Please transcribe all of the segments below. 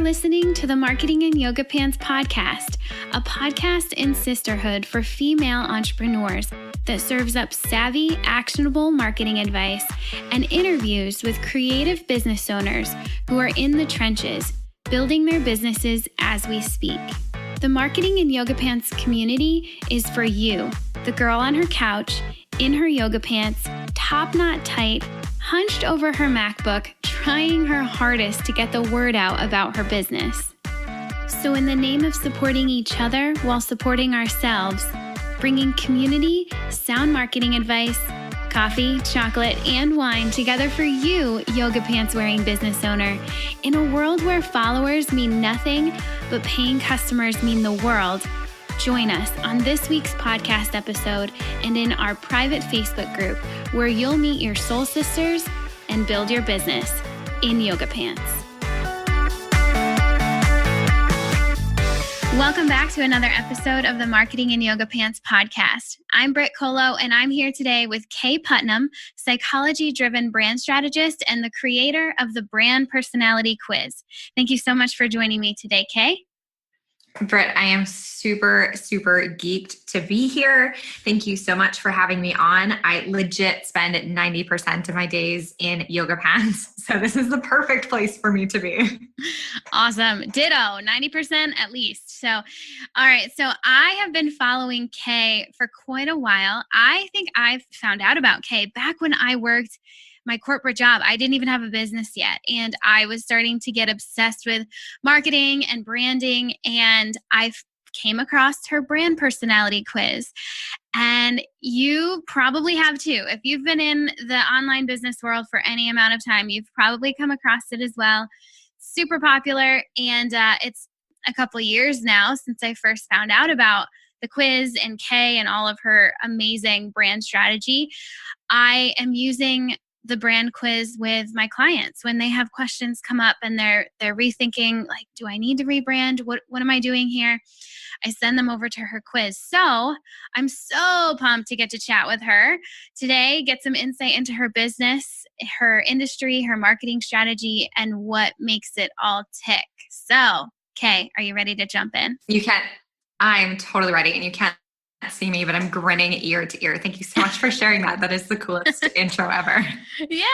listening to the Marketing in Yoga Pants podcast, a podcast in sisterhood for female entrepreneurs that serves up savvy, actionable marketing advice and interviews with creative business owners who are in the trenches, building their businesses as we speak. The Marketing in Yoga Pants community is for you, the girl on her couch, in her yoga pants, top knot tight, hunched over her MacBook, trying her hardest to get the word out about her business. So in the name of supporting each other while supporting ourselves, bringing community, sound marketing advice, coffee, chocolate, and wine together for you, yoga pants wearing business owner, in a world where followers mean nothing, but paying customers mean the world, join us on this week's podcast episode and in our private Facebook group where you'll meet your soul sisters and build your business in yoga pants. Welcome back to another episode of the Marketing in Yoga Pants podcast. I'm Britt Colo, and I'm here today with Kaye Putnam, psychology-driven brand strategist and the creator of the Brand Personality Quiz. Thank you so much for joining me today, Kaye. Britt, I am super geeked to be here. Thank you so much for having me on. I legit spend 90% of my days in yoga pants, so this is the perfect place for me to be. Awesome. Ditto, 90% at least. So, all right. So I have been following Kaye for quite a while. I think I found out about Kaye back when I worked my corporate job. I didn't even have a business yet. And I was starting to get obsessed with marketing and branding. And I came across her brand personality quiz. And you probably have too. If you've been in the online business world for any amount of time, you've probably come across it as well. Super popular. And it's a couple of years now since I first found out about the quiz and Kaye and all of her amazing brand strategy. I am using the brand quiz with my clients when they have questions come up and they're rethinking, like, do I need to rebrand? What am I doing here? I send them over to her quiz. So I'm so pumped to get to chat with her today, get some insight into her business, her industry, her marketing strategy, and what makes it all tick. So, Kaye, are you ready to jump in? You can. I'm totally ready, and you can't see me, but I'm grinning ear to ear. Thank you so much for sharing that. That is the coolest intro ever. Yeah.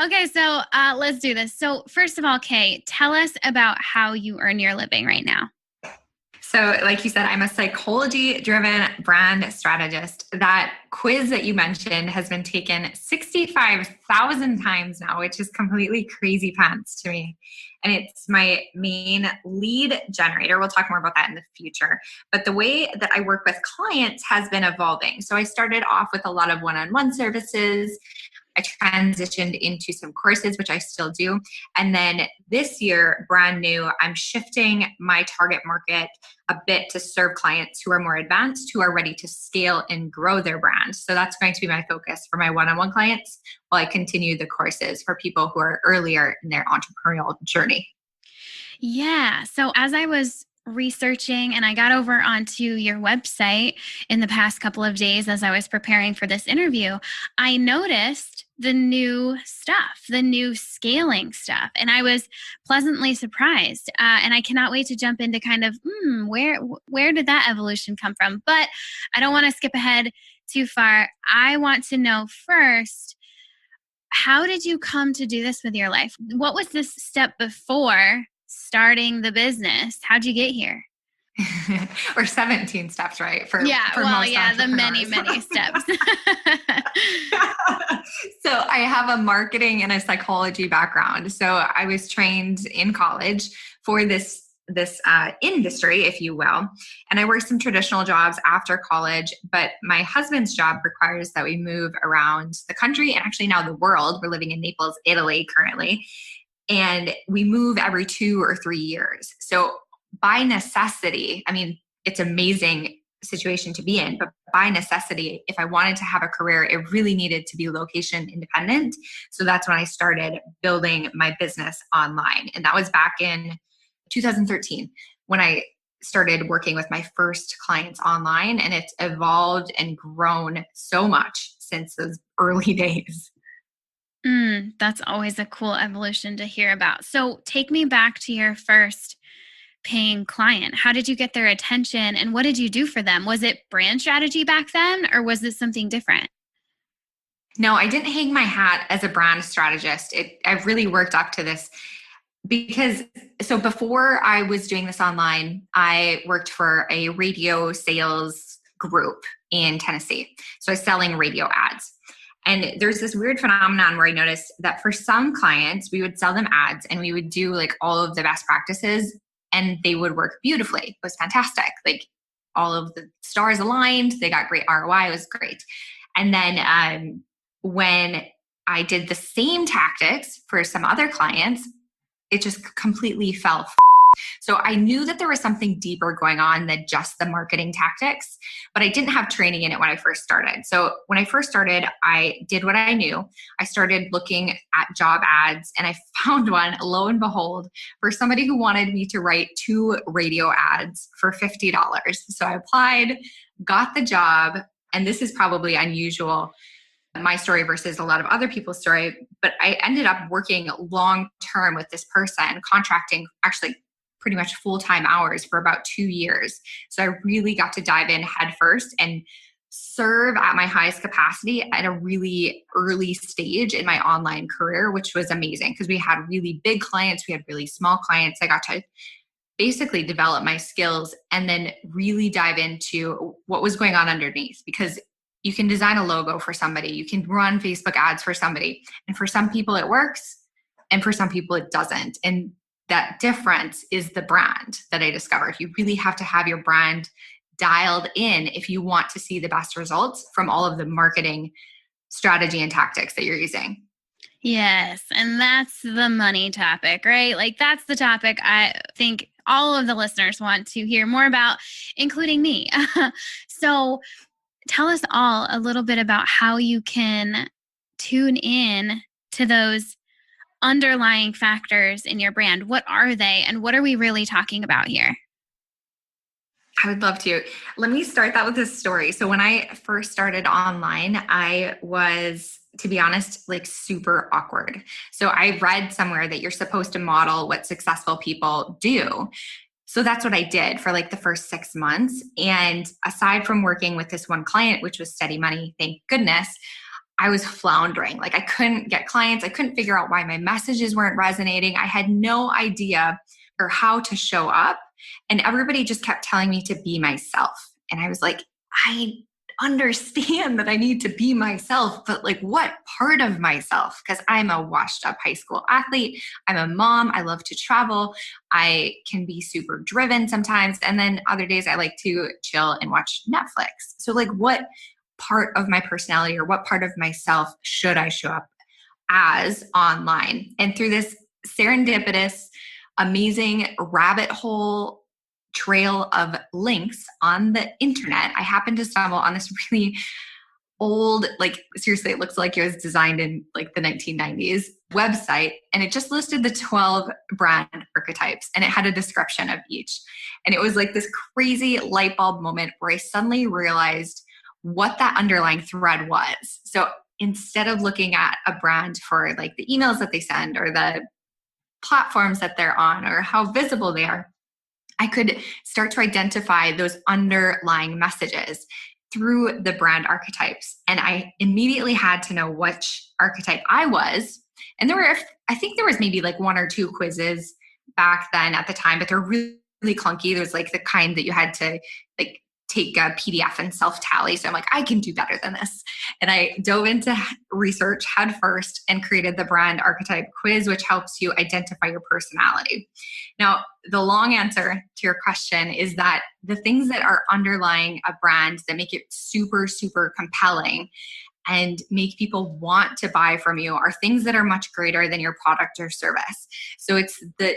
Okay. So let's do this. So first of all, Kaye, tell us about how you earn your living right now. So like you said, I'm a psychology-driven brand strategist. That quiz that you mentioned has been taken 65,000 times now, which is completely crazy pants to me. And it's my main lead generator. We'll talk more about that in the future. But the way that I work with clients has been evolving. So I started off with a lot of one-on-one services. I transitioned into some courses, which I still do. And then this year, brand new, I'm shifting my target market a bit to serve clients who are more advanced, who are ready to scale and grow their brand. So that's going to be my focus for my one-on-one clients while I continue the courses for people who are earlier in their entrepreneurial journey. Yeah. So as I was researching and I got over onto your website in the past couple of days as I was preparing for this interview, I noticed the new stuff, the new scaling stuff. And I was pleasantly surprised. And I cannot wait to jump into kind of, where did that evolution come from? But I don't want to skip ahead too far. I want to know first, how did you come to do this with your life? What was this step before starting the business? How'd you get here? Or 17 steps, right? For the many steps. So I have a marketing and a psychology background. So I was trained in college for this industry, if you will. And I worked some traditional jobs after college, but my husband's job requires that we move around the country and actually now the world. We're living in Naples, Italy currently. And we move every 2 or 3 years. So by necessity, I mean, it's an amazing situation to be in, but by necessity, if I wanted to have a career, it really needed to be location independent. So that's when I started building my business online. And that was back in 2013 when I started working with my first clients online, and it's evolved and grown so much since those early days. That's always a cool evolution to hear about. So take me back to your first paying client? How did you get their attention, and what did you do for them? Was it brand strategy back then, or was this something different? No, I didn't hang my hat as a brand strategist. I really worked up to this because so before I was doing this online, I worked for a radio sales group in Tennessee. So I was selling radio ads. And there's this weird phenomenon where I noticed that for some clients, we would sell them ads and we would do like all of the best practices and they would work beautifully. It was fantastic. Like all of the stars aligned, they got great ROI, it was great. And then when I did the same tactics for some other clients, it just completely fell. So I knew that there was something deeper going on than just the marketing tactics, but I didn't have training in it when I first started. So when I first started, I did what I knew. I started looking at job ads and I found one, lo and behold, for somebody who wanted me to write 2 radio ads for $50. So I applied, got the job, and this is probably unusual, my story versus a lot of other people's story, but I ended up working long-term with this person, contracting actually pretty much full-time hours for about 2 years. So I really got to dive in head first and serve at my highest capacity at a really early stage in my online career, which was amazing because we had really big clients, we had really small clients. I got to basically develop my skills and then really dive into what was going on underneath, because you can design a logo for somebody, you can run Facebook ads for somebody, and for some people it works and for some people it doesn't. And that difference is the brand that I discovered. You really have to have your brand dialed in if you want to see the best results from all of the marketing strategy and tactics that you're using. Yes. And that's the money topic, right? Like that's the topic I think all of the listeners want to hear more about, including me. So tell us all a little bit about how you can tune in to those underlying factors in your brand. What are they, and what are we really talking about here? I would love to. Let me start that with a story. So when I first started online, I was, to be honest, like super awkward. So I read somewhere that you're supposed to model what successful people do. So that's what I did for like the first 6 months. And aside from working with this one client, which was steady money, thank goodness, I was floundering. Like I couldn't get clients. I couldn't figure out why my messages weren't resonating. I had no idea or how to show up. And everybody just kept telling me to be myself. And I was like, I understand that I need to be myself, but like what part of myself? Because I'm a washed up high school athlete. I'm a mom. I love to travel. I can be super driven sometimes. And then other days I like to chill and watch Netflix. So like what part of my personality or what part of myself should I show up as online? And through this serendipitous, amazing rabbit hole trail of links on the internet, I happened to stumble on this really old, like seriously, it looks like it was designed in like the 1990s website. And it just listed the 12 brand archetypes and it had a description of each. And it was like this crazy light bulb moment where I suddenly realized what that underlying thread was. So instead of looking at a brand for like the emails that they send or the platforms that they're on or how visible they are, I could start to identify those underlying messages through the brand archetypes. And I immediately had to know which archetype I was. And I think there was maybe like 1 or 2 quizzes back then at the time, but they're really, really clunky. There was like the kind that you had to like take a PDF and self-tally. So I'm like, I can do better than this. And I dove into research head first and created the brand archetype quiz, which helps you identify your personality. Now, the long answer to your question is that the things that are underlying a brand that make it super, super compelling and make people want to buy from you are things that are much greater than your product or service. So it's the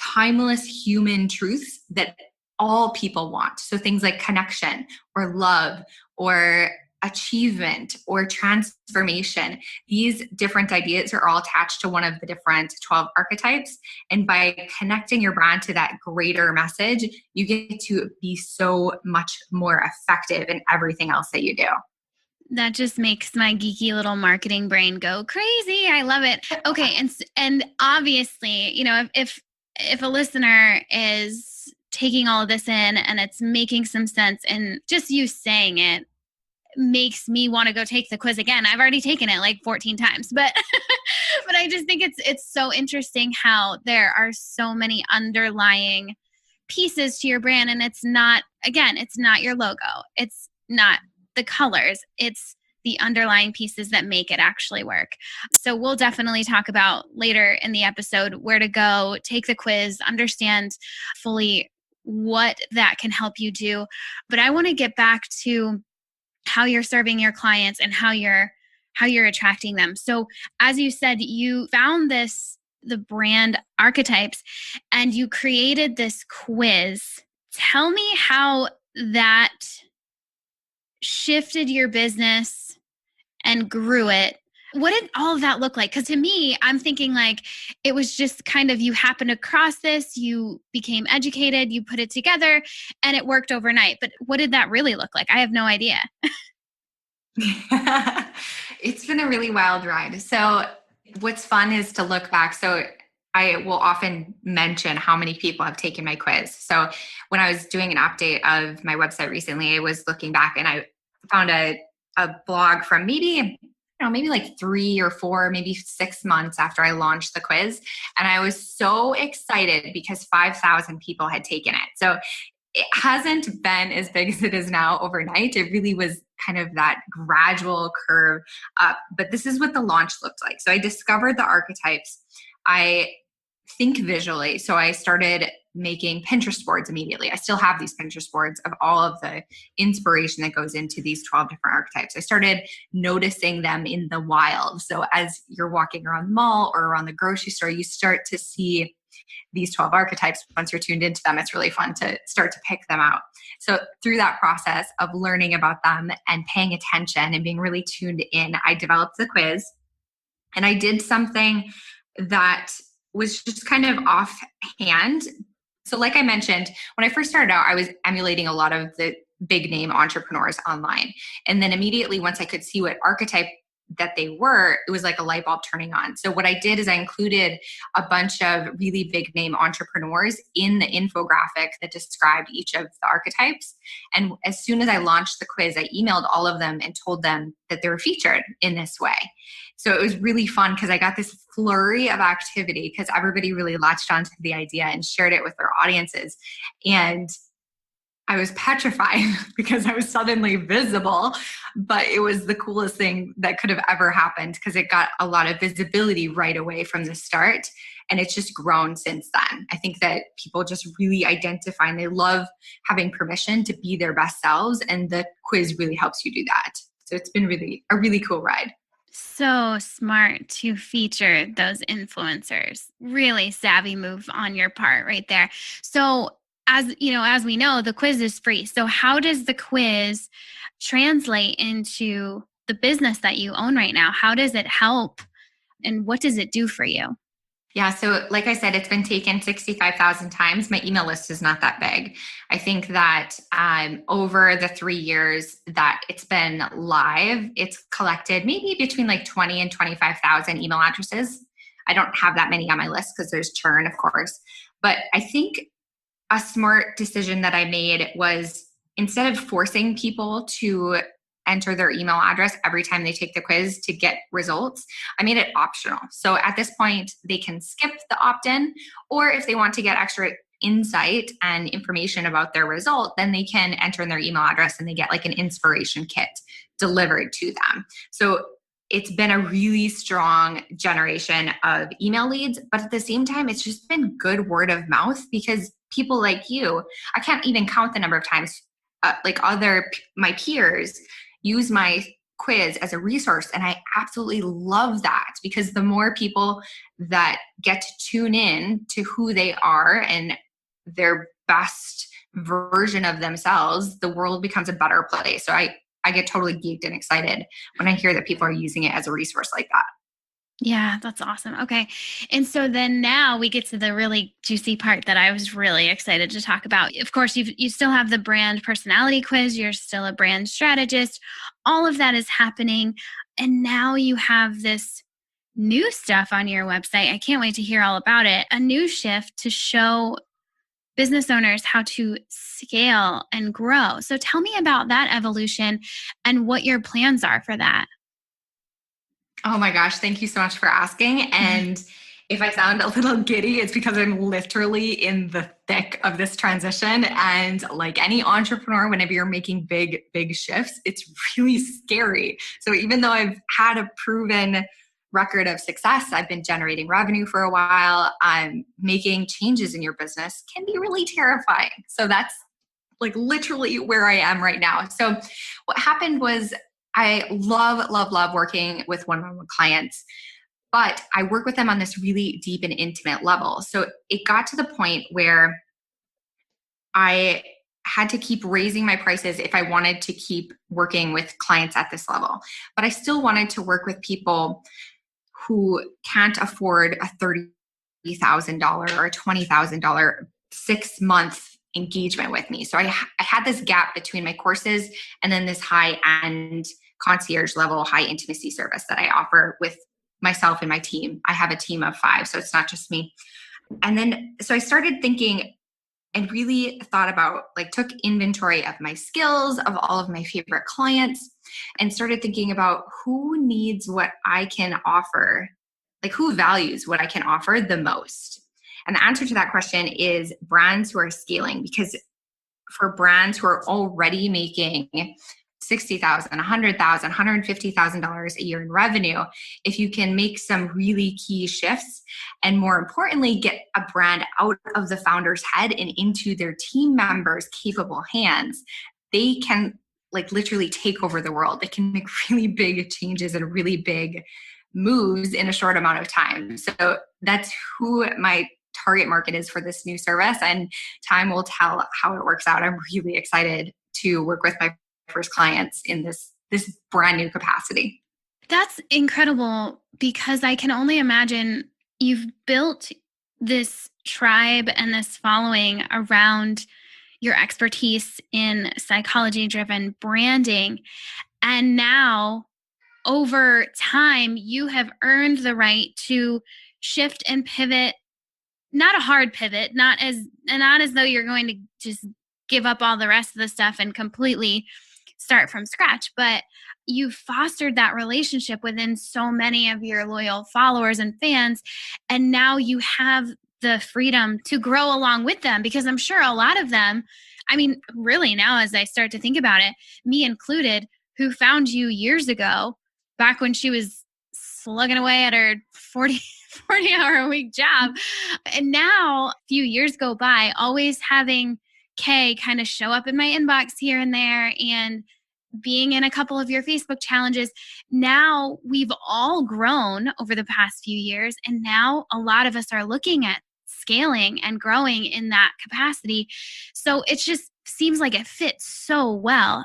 timeless human truths that all people want. So things like connection or love or achievement or transformation. These different ideas are all attached to one of the different 12 archetypes. And by connecting your brand to that greater message, you get to be so much more effective in everything else that you do. That just makes my geeky little marketing brain go crazy. I love it. Okay. And obviously, you know, if a listener is taking all of this in and it's making some sense. And just you saying it makes me want to go take the quiz again. I've already taken it like 14 times, but but I just think it's so interesting how there are so many underlying pieces to your brand. And it's not, again, it's not your logo. It's not the colors. It's the underlying pieces that make it actually work. So we'll definitely talk about later in the episode where to go, take the quiz, understand fully what that can help you do. But I want to get back to how you're serving your clients and how you're attracting them. So as you said, you found the brand archetypes, and you created this quiz. Tell me how that shifted your business and grew it. What did all of that look like? Because to me, I'm thinking like it was just kind of you happened across this, you became educated, you put it together, and it worked overnight. But what did that really look like? I have no idea. It's been a really wild ride. So what's fun is to look back. So I will often mention how many people have taken my quiz. So when I was doing an update of my website recently, I was looking back and I found a blog from maybe like 3 or 4, maybe 6 months after I launched the quiz. And I was so excited because 5,000 people had taken it. So it hasn't been as big as it is now overnight. It really was kind of that gradual curve up. But this is what the launch looked like. So I discovered the archetypes. I think visually. So I started making Pinterest boards immediately. I still have these Pinterest boards of all of the inspiration that goes into these 12 different archetypes. I started noticing them in the wild. So as you're walking around the mall or around the grocery store, you start to see these 12 archetypes. Once you're tuned into them, it's really fun to start to pick them out. So through that process of learning about them and paying attention and being really tuned in, I developed the quiz. And I did something that was just kind of offhand. So like I mentioned, when I first started out, I was emulating a lot of the big name entrepreneurs online. And then immediately once I could see what archetype that they were, it was like a light bulb turning on. So what I did is I included a bunch of really big name entrepreneurs in the infographic that described each of the archetypes. And as soon as I launched the quiz, I emailed all of them and told them that they were featured in this way. So it was really fun because I got this flurry of activity because everybody really latched onto the idea and shared it with their audiences. And I was petrified because I was suddenly visible, but it was the coolest thing that could have ever happened because it got a lot of visibility right away from the start. And it's just grown since then. I think that people just really identify and they love having permission to be their best selves. And the quiz really helps you do that. So it's been a really cool ride. So smart to feature those influencers. Really savvy move on your part right there. So as you know, as we know, the quiz is free. So how does the quiz translate into the business that you own right now? How does it help and what does it do for you? Yeah. So like I said, it's been taken 65,000 times. My email list is not that big. I think that over the 3 years that it's been live, it's collected maybe between like 20 and 25,000 email addresses. I don't have that many on my list because there's churn, of course. But I think a smart decision that I made was instead of forcing people to enter their email address every time they take the quiz to get results, I made it optional. So at this point, they can skip the opt-in, or if they want to get extra insight and information about their result, then they can enter in their email address and they get like an inspiration kit delivered to them. So it's been a really strong generation of email leads, but at the same time, it's just been good word of mouth because people like you, I can't even count the number of times my peers use my quiz as a resource. And I absolutely love that because the more people that get to tune in to who they are and their best version of themselves, the world becomes a better place. So I get totally geeked and excited when I hear that people are using it as a resource like that. Yeah, that's awesome. Okay. And so then now we get to the really juicy part that I was really excited to talk about. Of course, you still have the brand personality quiz. You're still a brand strategist. All of that is happening. And now you have this new stuff on your website. I can't wait to hear all about it. A new shift to show business owners how to scale and grow. So tell me about that evolution and what your plans are for that. Oh my gosh, thank you so much for asking. And if I sound a little giddy, it's because I'm literally in the thick of this transition. And like any entrepreneur, whenever you're making big, big shifts, it's really scary. So even though I've had a proven record of success, I've been generating revenue for a while, making changes in your business can be really terrifying. So that's like literally where I am right now. So what happened was I love, love, love working with one-on-one clients, but I work with them on this really deep and intimate level. So it got to the point where I had to keep raising my prices if I wanted to keep working with clients at this level. But I still wanted to work with people who can't afford a $30,000 or a $20,000 6-month engagement with me. So I had this gap between my courses and then this high-end concierge level, high intimacy service that I offer with myself and my team. I have a team of 5, so it's not just me. And then, so I started thinking and really thought about, like, took inventory of my skills, of all of my favorite clients, and started thinking about who needs what I can offer, like who values what I can offer the most. And the answer to that question is brands who are scaling, because for brands who are already making $60,000, $100,000, $150,000 a year in revenue, if you can make some really key shifts and, more importantly, get a brand out of the founder's head and into their team members' capable hands, they can like literally take over the world. They can make really big changes and really big moves in a short amount of time. So that's who my target market is for this new service, and time will tell how it works out. I'm really excited to work with my first clients in this brand new capacity. That's incredible, because I can only imagine you've built this tribe and this following around your expertise in psychology-driven branding. And now, over time, you have earned the right to shift and pivot. Not a hard pivot, not as though you're going to just give up all the rest of the stuff and completely start from scratch, but you've fostered that relationship within so many of your loyal followers and fans. And now you have the freedom to grow along with them, because I'm sure a lot of them, I mean, really now, as I start to think about it, me included, who found you years ago, back when she was slugging away at her 40-hour-a-week job. And now a few years go by, always having Kaye kind of show up in my inbox here and there and being in a couple of your Facebook challenges. Now we've all grown over the past few years, and now a lot of us are looking at scaling and growing in that capacity. So it just seems like it fits so well.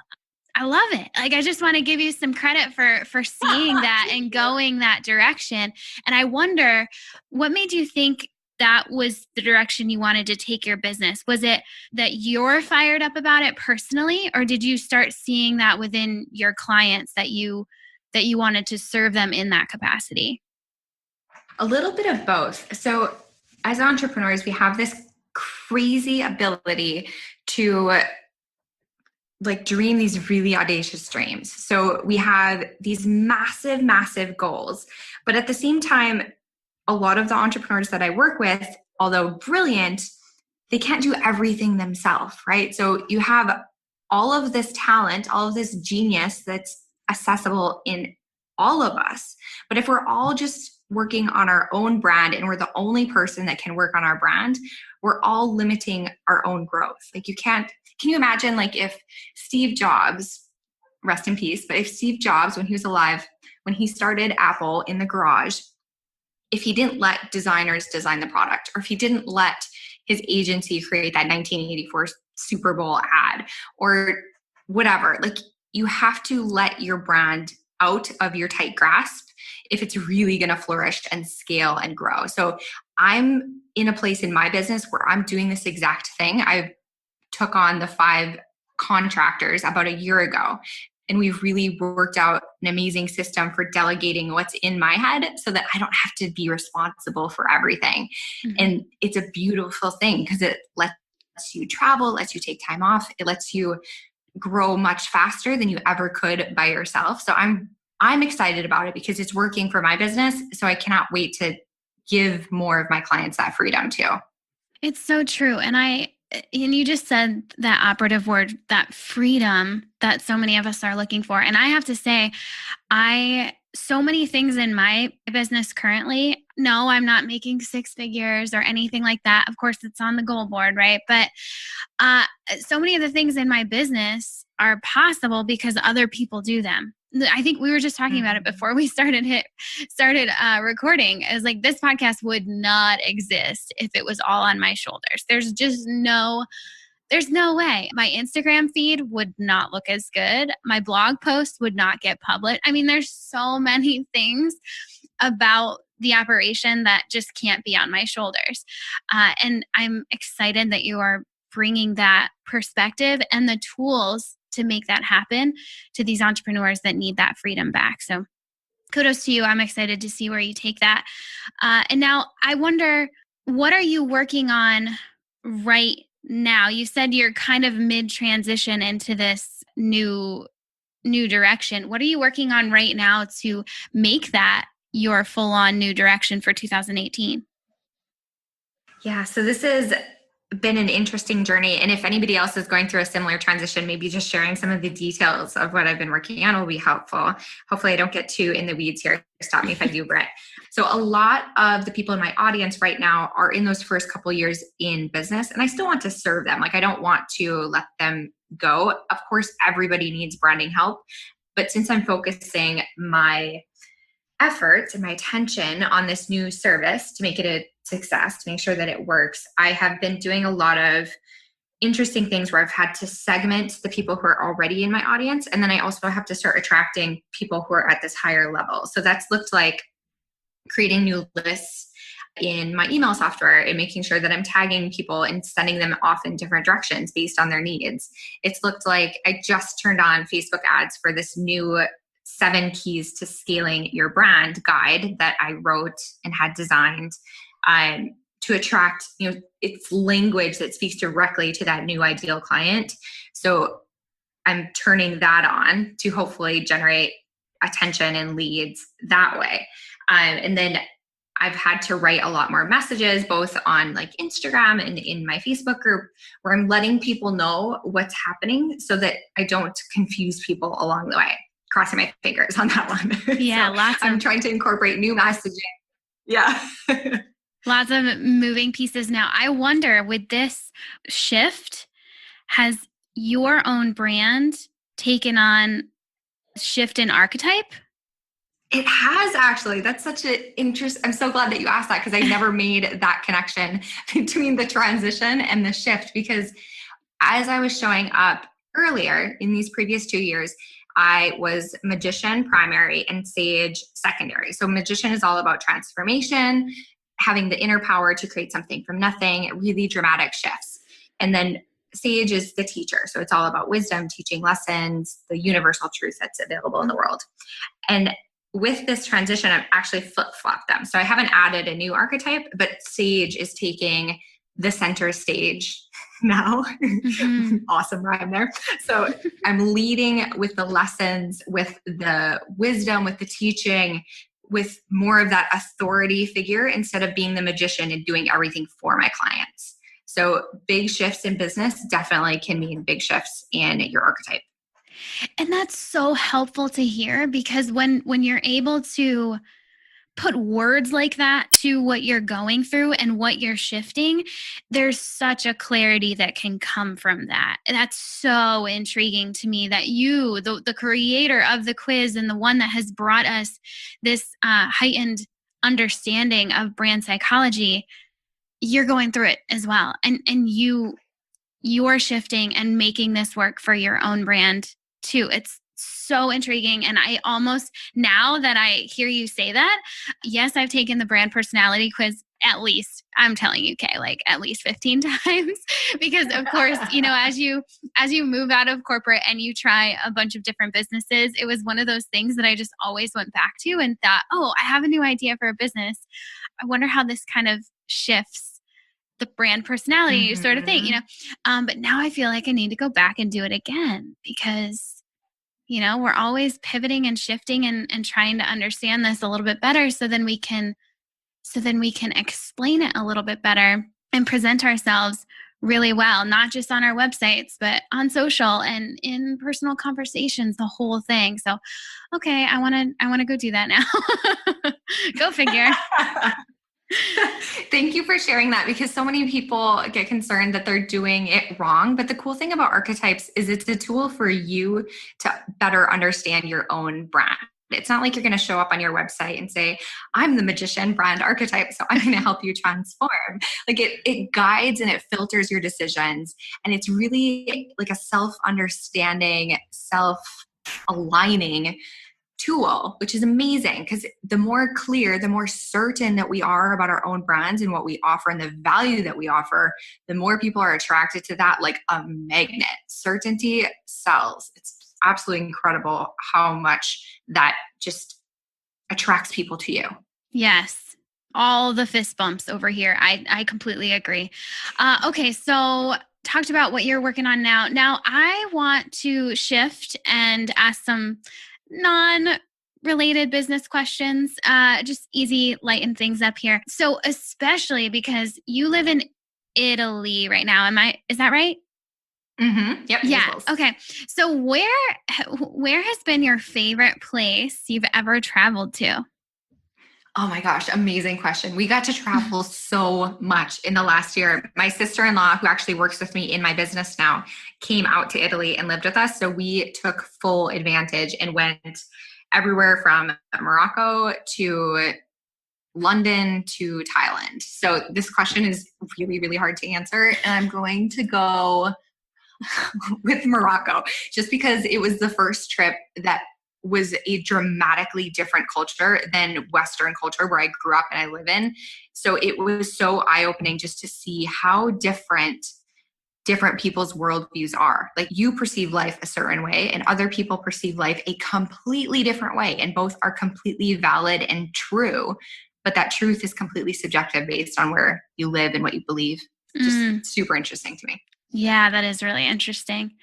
I love it. Like, I just want to give you some credit for seeing that and going that direction. And I wonder, what made you think that was the direction you wanted to take your business? Was it that you're fired up about it personally, or did you start seeing that within your clients that you wanted to serve them in that capacity? A little bit of both. So as entrepreneurs, we have this crazy ability to like dream these really audacious dreams. So we have these massive, massive goals, but at the same time, a lot of the entrepreneurs that I work with, although brilliant, they can't do everything themselves, right? So you have all of this talent, all of this genius that's accessible in all of us. But if we're all just working on our own brand and we're the only person that can work on our brand, we're all limiting our own growth. Like, can you imagine, like, if Steve Jobs, rest in peace, but if Steve Jobs, when he was alive, when he started Apple in the garage, if he didn't let designers design the product, or if he didn't let his agency create that 1984 Super Bowl ad or whatever, like, you have to let your brand out of your tight grasp if it's really going to flourish and scale and grow. So I'm in a place in my business where I'm doing this exact thing. I took on the 5 contractors about a year ago, and we've really worked out an amazing system for delegating what's in my head so that I don't have to be responsible for everything. Mm-hmm. And it's a beautiful thing because it lets you travel, lets you take time off. It lets you grow much faster than you ever could by yourself. So I'm excited about it because it's working for my business. So I cannot wait to give more of my clients that freedom too. It's so true. And you just said that operative word, that freedom that so many of us are looking for. And I have to say, so many things in my business currently, no, I'm not making six figures or anything like that. Of course, it's on the goal board, right? But so many of the things in my business are possible because other people do them. I think we were just talking about it before we started recording. It was like, this podcast would not exist if it was all on my shoulders. There's no way. My Instagram feed would not look as good. My blog post would not get published. I mean, there's so many things about the operation that just can't be on my shoulders. And I'm excited that you are bringing that perspective and the tools to make that happen to these entrepreneurs that need that freedom back. So kudos to you. I'm excited to see where you take that. And now I wonder, what are you working on right now? You said you're kind of mid-transition into this new direction. What are you working on right now to make that your full-on new direction for 2018? Yeah, so this has been an interesting journey. And if anybody else is going through a similar transition, maybe just sharing some of the details of what I've been working on will be helpful. Hopefully I don't get too in the weeds here. Stop me if I do, Britt. So a lot of the people in my audience right now are in those first couple of years in business, and I still want to serve them. Like, I don't want to let them go. Of course, everybody needs branding help. But since I'm focusing my effort and my attention on this new service to make it a success, to make sure that it works, I have been doing a lot of interesting things where I've had to segment the people who are already in my audience. And then I also have to start attracting people who are at this higher level. So that's looked like creating new lists in my email software and making sure that I'm tagging people and sending them off in different directions based on their needs. It's looked like I just turned on Facebook ads for this new 7 keys to scaling your brand guide that I wrote and had designed to attract, it's language that speaks directly to that new ideal client. So I'm turning that on to hopefully generate attention and leads that way. And then I've had to write a lot more messages, both on like Instagram and in my Facebook group, where I'm letting people know what's happening so that I don't confuse people along the way. Crossing my fingers on that one. Yeah, so I'm trying to incorporate new messaging. Yeah. Lots of moving pieces now. I wonder, with this shift, has your own brand taken on shift in archetype? It has, actually. That's such an interest. I'm so glad that you asked that, because I never made that connection between the transition and the shift, because as I was showing up earlier in these previous 2 years, I was magician primary and sage secondary. So magician is all about transformation, having the inner power to create something from nothing, really dramatic shifts. And then sage is the teacher. So it's all about wisdom, teaching lessons, the universal truth that's available in the world. And with this transition, I've actually flip-flopped them. So I haven't added a new archetype, but sage is taking the center stage now. Mm-hmm. Awesome rhyme there. So I'm leading with the lessons, with the wisdom, with the teaching, with more of that authority figure instead of being the magician and doing everything for my clients. So big shifts in business definitely can mean big shifts in your archetype. And that's so helpful to hear, because when you're able to put words like that to what you're going through and what you're shifting, there's such a clarity that can come from that. That's so intriguing to me that you, the creator of the quiz and the one that has brought us this heightened understanding of brand psychology, you're going through it as well. And you're shifting and making this work for your own brand too. It's so intriguing. And I almost, now that I hear you say that, yes, I've taken the brand personality quiz at least, I'm telling you, Kaye, like at least 15 times, because of course, as you move out of corporate and you try a bunch of different businesses, it was one of those things that I just always went back to and thought, oh, I have a new idea for a business. I wonder how this kind of shifts the brand personality sort of thing, Mm-hmm. But now I feel like I need to go back and do it again because, we're always pivoting and shifting and trying to understand this a little bit better so then we can explain it a little bit better and present ourselves really well, not just on our websites, but on social and in personal conversations, the whole thing. So, okay, I want to go do that now. Go figure. Thank you for sharing that, because so many people get concerned that they're doing it wrong. But the cool thing about archetypes is it's a tool for you to better understand your own brand. It's not like you're going to show up on your website and say, I'm the magician brand archetype, so I'm going to help you transform. Like it guides and it filters your decisions. And it's really like a self-understanding, self-aligning tool, which is amazing, because the more clear, the more certain that we are about our own brands and what we offer and the value that we offer, the more people are attracted to that like a magnet. Certainty sells. It's absolutely incredible how much that just attracts people to you. Yes. All the fist bumps over here. I completely agree. Okay. So talked about what you're working on now. Now I want to shift and ask some non-related business questions, just easy, lighten things up here. So especially because you live in Italy right now. Is that right? Mm-hmm. Yep. Yeah. Naples. Okay. So where has been your favorite place you've ever traveled to? Oh my gosh, amazing question. We got to travel so much in the last year. My sister-in-law, who actually works with me in my business now, came out to Italy and lived with us. So we took full advantage and went everywhere from Morocco to London to Thailand. So this question is really, really hard to answer. And I'm going to go with Morocco, just because it was the first trip that was a dramatically different culture than Western culture where I grew up and I live in. So it was so eye-opening just to see how different people's worldviews are. Like you perceive life a certain way and other people perceive life a completely different way, and both are completely valid and true. But that truth is completely subjective based on where you live and what you believe. Just super interesting to me. Yeah, that is really interesting.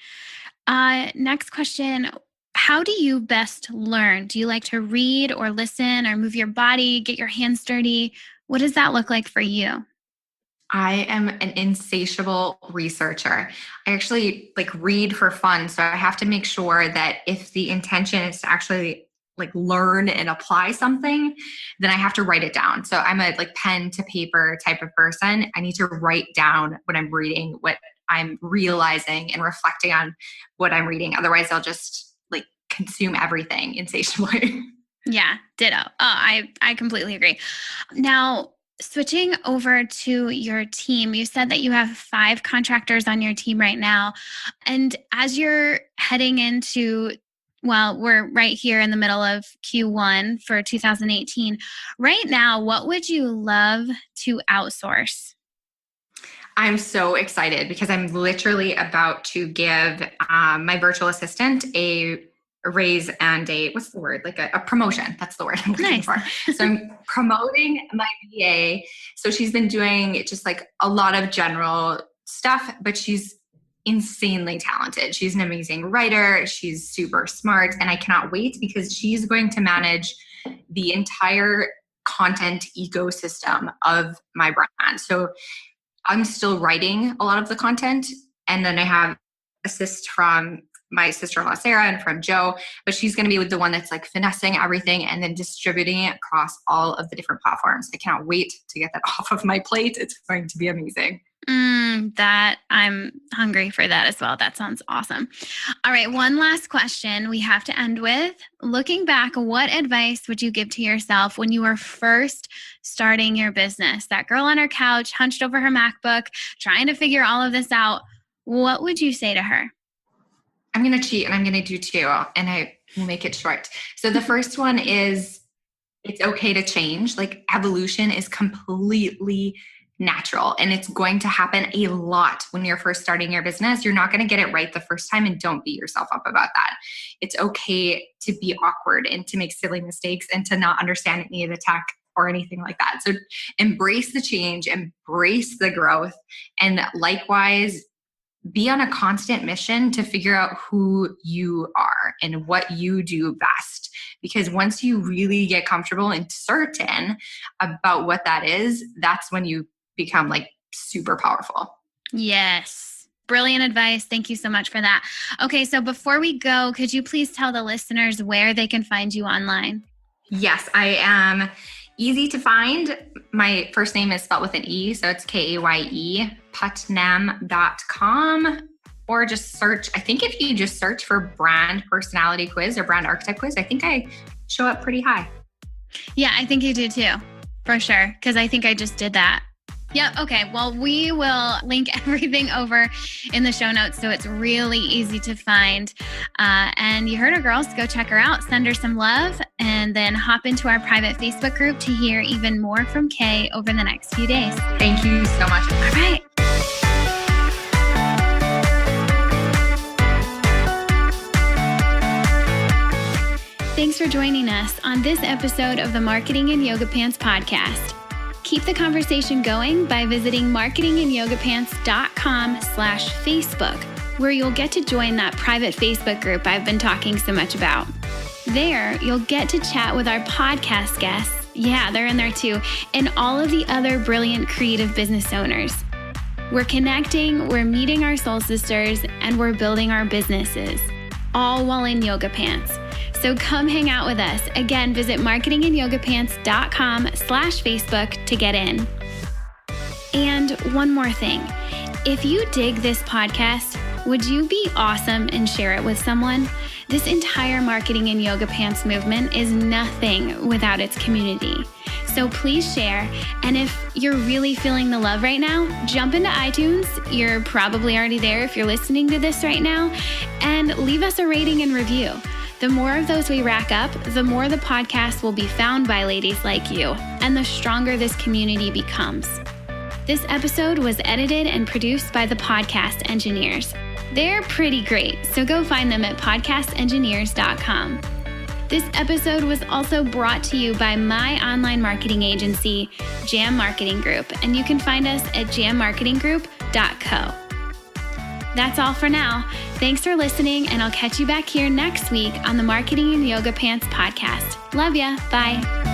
Next question. How do you best learn? Do you like to read or listen or move your body, get your hands dirty? What does that look like for you? I am an insatiable researcher. I actually like read for fun. So I have to make sure that if the intention is to actually like learn and apply something, then I have to write it down. So I'm a like pen to paper type of person. I need to write down what I'm reading, what I'm realizing and reflecting on what I'm reading. Otherwise I'll just like consume everything insatiably. Yeah, ditto. Oh, I completely agree. Now, switching over to your team, you said that you have 5 contractors on your team right now. And as you're heading into, well, we're right here in the middle of Q1 for 2018. Right now, what would you love to outsource? I'm so excited because I'm literally about to give my virtual assistant a raise and what's the word? Like a promotion. That's the word I'm looking Nice. for. So I'm promoting my VA. So she's been doing just like a lot of general stuff, but she's insanely talented. She's an amazing writer. She's super smart. And I cannot wait because she's going to manage the entire content ecosystem of my brand. So I'm still writing a lot of the content. And then I have assist from my sister-in-law, Sarah, and from Joe, but she's going to be with the one that's like finessing everything and then distributing it across all of the different platforms. I cannot wait to get that off of my plate. It's going to be amazing. That I'm hungry for that as well. That sounds awesome. All right. One last question we have to end with. Looking back, what advice would you give to yourself when you were first starting your business? That girl on her couch, hunched over her MacBook, trying to figure all of this out. What would you say to her? I'm going to cheat and I'm going to do 2, and I will make it short. So the first one is it's okay to change. Like evolution is completely natural and it's going to happen a lot when you're first starting your business. You're not going to get it right the first time, and don't beat yourself up about that. It's okay to be awkward and to make silly mistakes and to not understand any of the tech or anything like that. So embrace the change, embrace the growth, and likewise, be on a constant mission to figure out who you are and what you do best. Because once you really get comfortable and certain about what that is, that's when you become like super powerful. Yes. Brilliant advice. Thank you so much for that. Okay. So before we go, could you please tell the listeners where they can find you online? Yes, I am easy to find. My first name is spelled with an E, so it's Kaye, Putnam.com, or just search. I think if you just search for brand personality quiz or brand archetype quiz, I think I show up pretty high. Yeah, I think you do too, for sure, because I think I just did that. Yep. Okay. Well, we will link everything over in the show notes so it's really easy to find. And you heard her, girls. Go check her out. Send her some love and then hop into our private Facebook group to hear even more from Kaye over the next few days. Thank you so much. All right. Thanks for joining us on this episode of the Marketing in Yoga Pants podcast. Keep the conversation going by visiting marketingin.yogapants.com/Facebook, where you'll get to join that private Facebook group I've been talking so much about. There, you'll get to chat with our podcast guests. Yeah, they're in there too, and all of the other brilliant creative business owners. We're connecting, we're meeting our soul sisters, and we're building our businesses, all while in yoga pants. So come hang out with us. Again, visit marketingin.yogapants.com/Facebook to get in. And one more thing. If you dig this podcast, would you be awesome and share it with someone? This entire Marketing in Yoga Pants movement is nothing without its community. So please share. And if you're really feeling the love right now, jump into iTunes. You're probably already there if you're listening to this right now. And leave us a rating and review. The more of those we rack up, the more the podcast will be found by ladies like you, and the stronger this community becomes. This episode was edited and produced by the Podcast Engineers. They're pretty great, so go find them at podcastengineers.com. This episode was also brought to you by my online marketing agency, Jam Marketing Group, and you can find us at jammarketinggroup.co. That's all for now. Thanks for listening, and I'll catch you back here next week on the Marketing in Yoga Pants podcast. Love ya. Bye.